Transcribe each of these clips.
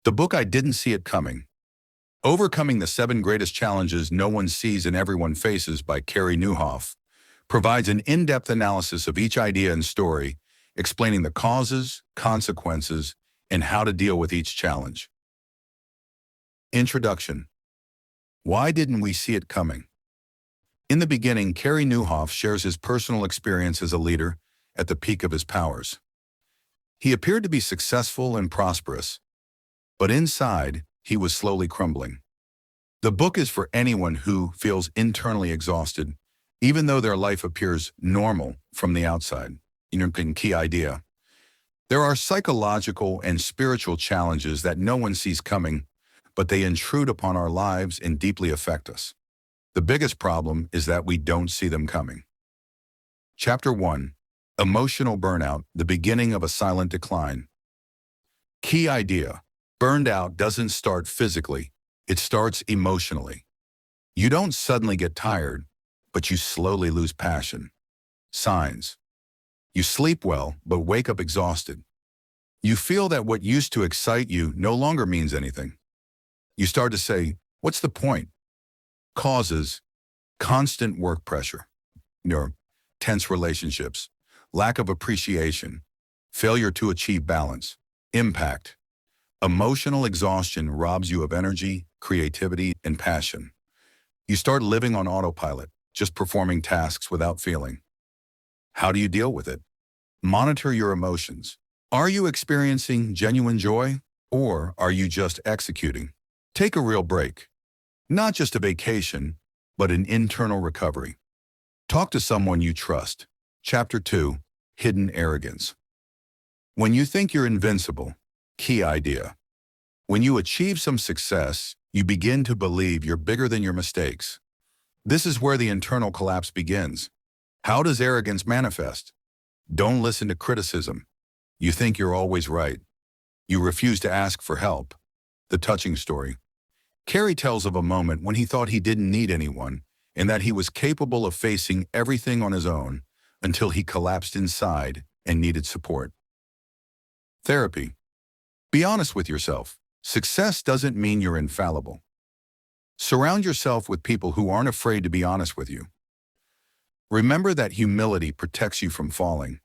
The book I Didn't See It Coming. Overcoming the 7 Greatest Challenges No One Sees and Everyone Faces by Cary Newhoff provides an in-depth analysis of each idea and story, explaining the causes, consequences, and how to deal with each challenge. Introduction. Why didn't we see it coming? In the beginning, Cary Newhoff shares his personal experience as a leader at the peak of his powers. He appeared to be successful and prosperous, but inside, he was slowly crumbling. The book is for anyone who feels internally exhausted, even though their life appears normal from the outside. Key idea. There are psychological and spiritual challenges that no one sees coming, but they intrude upon our lives and deeply affect us. The biggest problem is that we don't see them coming. Chapter 1. Emotional burnout, the beginning of a silent decline. Key idea. Burned out doesn't start physically, it starts emotionally. You don't suddenly get tired, but you slowly lose passion. Signs. You sleep well, but wake up exhausted. You feel that what used to excite you no longer means anything. You start to say, what's the point? Causes. Constant work pressure. Tense relationships. Lack of appreciation. Failure to achieve balance. Impact. Emotional exhaustion robs you of energy, creativity, and passion. You start living on autopilot, just performing tasks without feeling. How do you deal with it? Monitor your emotions. Are you experiencing genuine joy, or are you just executing? Take a real break. Not just a vacation, but an internal recovery. Talk to someone you trust. Chapter 2. Hidden arrogance. When you think you're invincible, key idea. When you achieve some success, you begin to believe you're bigger than your mistakes. This is where the internal collapse begins. How does arrogance manifest? Don't listen to criticism. You think you're always right. You refuse to ask for help. The touching story. Cary tells of a moment when he thought he didn't need anyone and that he was capable of facing everything on his own until he collapsed inside and needed support. Therapy. Be honest with yourself. Success doesn't mean you're infallible. Surround yourself with people who aren't afraid to be honest with you. Remember that humility protects you from falling.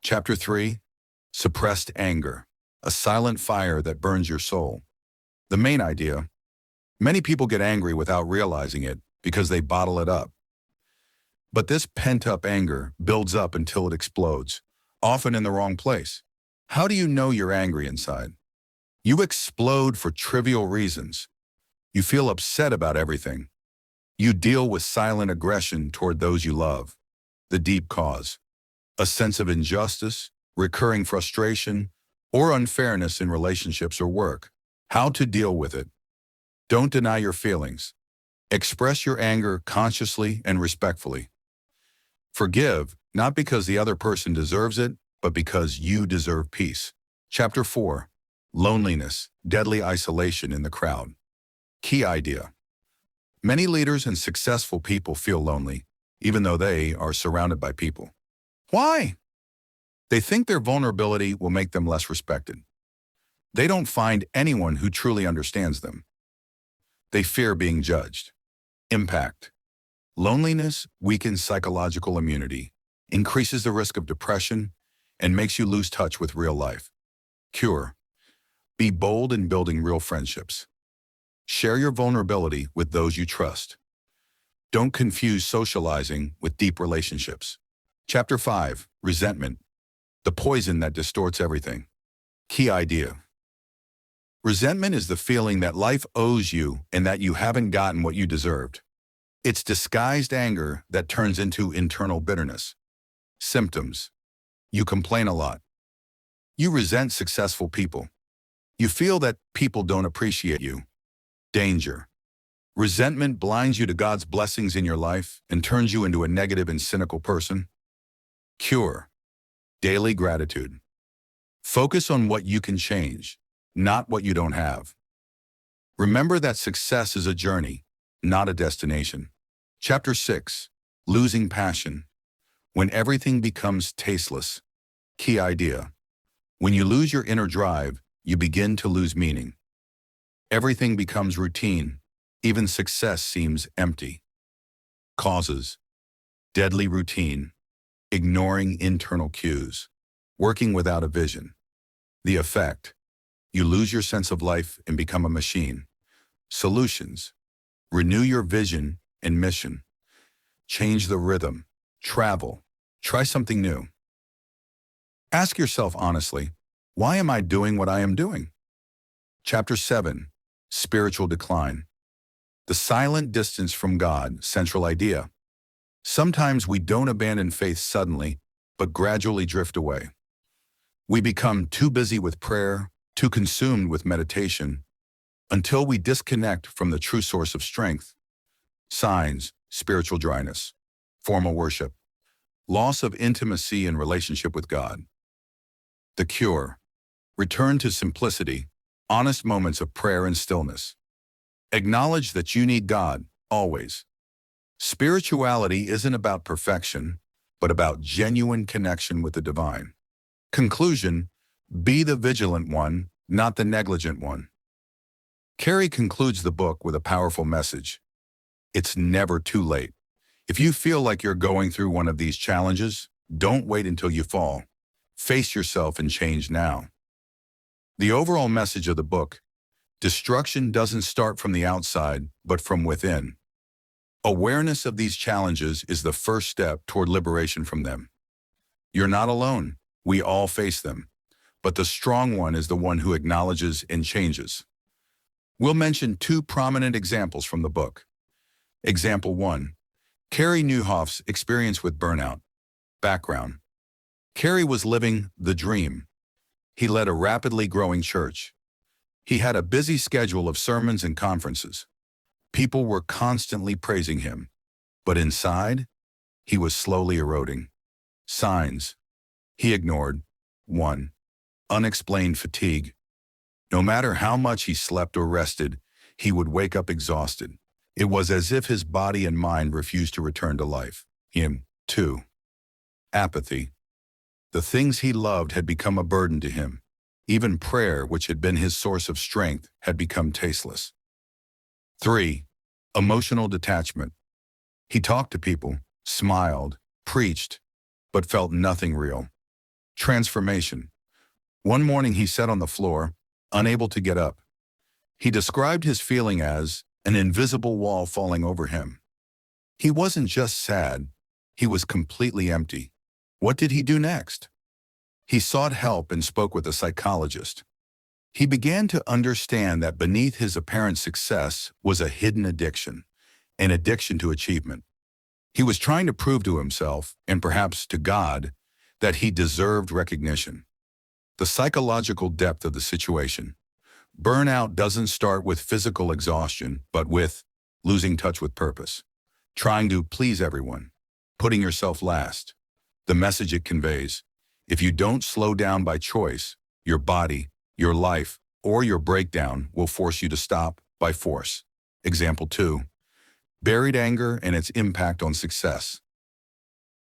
Chapter 3. Suppressed anger, a silent fire that burns your soul. The main idea. Many people get angry without realizing it because they bottle it up. But this pent-up anger builds up until it explodes, often in the wrong place. How do you know you're angry inside? You explode for trivial reasons. You feel upset about everything. You deal with silent aggression toward those you love. The deep cause. A sense of injustice, recurring frustration, or unfairness in relationships or work. How to deal with it. Don't deny your feelings. Express your anger consciously and respectfully. Forgive, not because the other person deserves it, but because you deserve peace. Chapter 4. Loneliness, deadly isolation in the crowd. Key idea. Many leaders and successful people feel lonely, even though they are surrounded by people. Why? They think their vulnerability will make them less respected. They don't find anyone who truly understands them. They fear being judged. Impact. Loneliness weakens psychological immunity, increases the risk of depression, and makes you lose touch with real life. Cure. Be bold in building real friendships. Share your vulnerability with those you trust. Don't confuse socializing with deep relationships. Chapter 5. Resentment. The poison that distorts everything. Key idea. Resentment is the feeling that life owes you and that you haven't gotten what you deserved. It's disguised anger that turns into internal bitterness. Symptoms. You complain a lot. You resent successful people. You feel that people don't appreciate you. Danger. Resentment blinds you to God's blessings in your life and turns you into a negative and cynical person. Cure. Daily gratitude. Focus on what you can change, not what you don't have. Remember that success is a journey, not a destination. Chapter 6. Losing passion. When everything becomes tasteless. Key idea. When you lose your inner drive, you begin to lose meaning. Everything becomes routine. Even success seems empty. Causes: deadly routine, ignoring internal cues, working without a vision. The effect: you lose your sense of life and become a machine. Solutions: renew your vision and mission. Change the rhythm. Travel. Try something new. Ask yourself honestly, why am I doing what I am doing? Chapter 7. Spiritual Decline. The silent distance from God, central idea. Sometimes we don't abandon faith suddenly, but gradually drift away. We become too busy with prayer, too consumed with meditation, until we disconnect from the true source of strength. Signs: spiritual dryness, formal worship, loss of intimacy and relationship with God. The cure: return to simplicity, honest moments of prayer and stillness. Acknowledge that you need God, always. Spirituality isn't about perfection, but about genuine connection with the divine. Conclusion: be the vigilant one, not the negligent one. Cary concludes the book with a powerful message. It's never too late. If you feel like you're going through one of these challenges, don't wait until you fall. Face yourself and change now. The overall message of the book: destruction doesn't start from the outside, but from within. Awareness of these challenges is the first step toward liberation from them. You're not alone. We all face them. But the strong one is the one who acknowledges and changes. We'll mention two prominent examples from the book. Example 1. Cary Newhoff's experience with burnout. Background: Cary was living the dream. He led a rapidly growing church. He had a busy schedule of sermons and conferences. People were constantly praising him. But inside, he was slowly eroding. Signs: he ignored. 1. Unexplained fatigue. No matter how much he slept or rested, he would wake up exhausted. It was as if his body and mind refused to return to life. 2. Apathy. The things he loved had become a burden to him. Even prayer, which had been his source of strength, had become tasteless. 3. Emotional detachment. He talked to people, smiled, preached, but felt nothing real. Transformation. One morning he sat on the floor, unable to get up. He described his feeling as an invisible wall falling over him. He wasn't just sad, he was completely empty. What did he do next? He sought help and spoke with a psychologist. He began to understand that beneath his apparent success was a hidden addiction, an addiction to achievement. He was trying to prove to himself, and perhaps to God, that he deserved recognition. The psychological depth of the situation. Burnout doesn't start with physical exhaustion, but with losing touch with purpose, trying to please everyone, putting yourself last. The message it conveys: if you don't slow down by choice, your body, your life, or your breakdown will force you to stop by force. Example 2. Buried anger and its impact on success.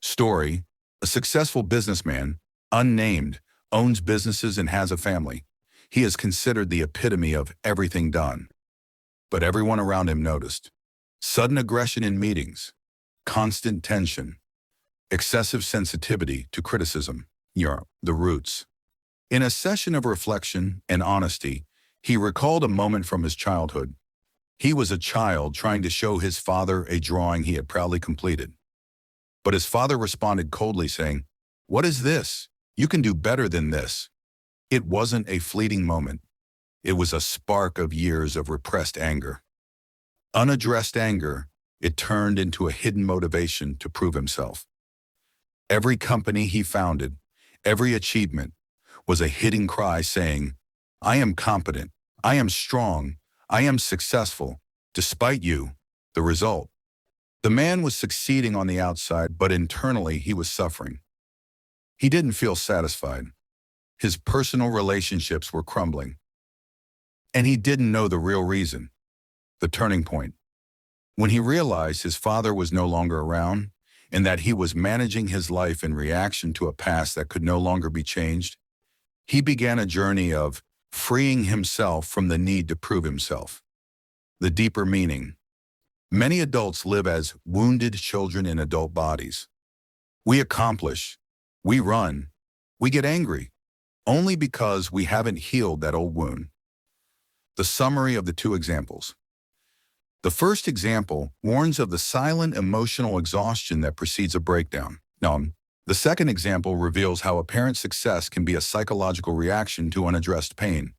Story: a successful businessman, unnamed, owns businesses and has a family. He is considered the epitome of everything done. But everyone around him noticed. Sudden aggression in meetings, constant tension, excessive sensitivity to criticism. The roots. In a session of reflection and honesty, he recalled a moment from his childhood. He was a child trying to show his father a drawing he had proudly completed. But his father responded coldly, saying, "What is this? You can do better than this." It wasn't a fleeting moment. It was a spark of years of repressed anger. Unaddressed anger, it turned into a hidden motivation to prove himself. Every company he founded, every achievement, was a hidden cry saying, "I am competent, I am strong, I am successful, despite you." The result: the man was succeeding on the outside, but internally he was suffering. He didn't feel satisfied. His personal relationships were crumbling. And he didn't know the real reason, the turning point. When he realized his father was no longer around, and that he was managing his life in reaction to a past that could no longer be changed, he began a journey of freeing himself from the need to prove himself. The deeper meaning. Many adults live as wounded children in adult bodies. We accomplish, we run, we get angry, only because we haven't healed that old wound. The summary of the two examples. The first example warns of the silent emotional exhaustion that precedes a breakdown. The second example reveals how apparent success can be a psychological reaction to unaddressed pain.